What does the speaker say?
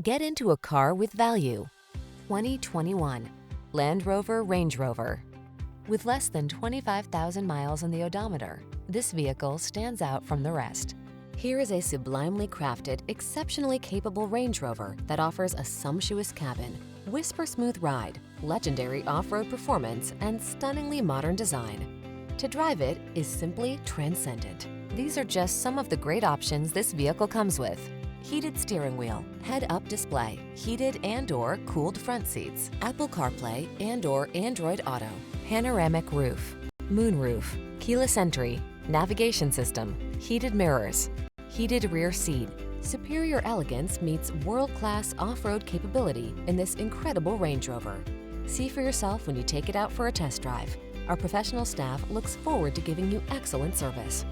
Get into a car with value. 2021 Land Rover Range Rover. With less than 25,000 miles on the odometer, this vehicle stands out from the rest. Here is a sublimely crafted, exceptionally capable Range Rover that offers a sumptuous cabin, whisper-smooth ride, legendary off-road performance, and stunningly modern design. To drive it is simply transcendent. These are just some of the great options this vehicle comes with: heated steering wheel, head-up display, heated and/or cooled front seats, Apple CarPlay and/or Android Auto, panoramic roof, moonroof, keyless entry, navigation system, heated mirrors, heated rear seat. Superior elegance meets world-class off-road capability in this incredible Range Rover. See for yourself when you take it out for a test drive. Our professional staff looks forward to giving you excellent service.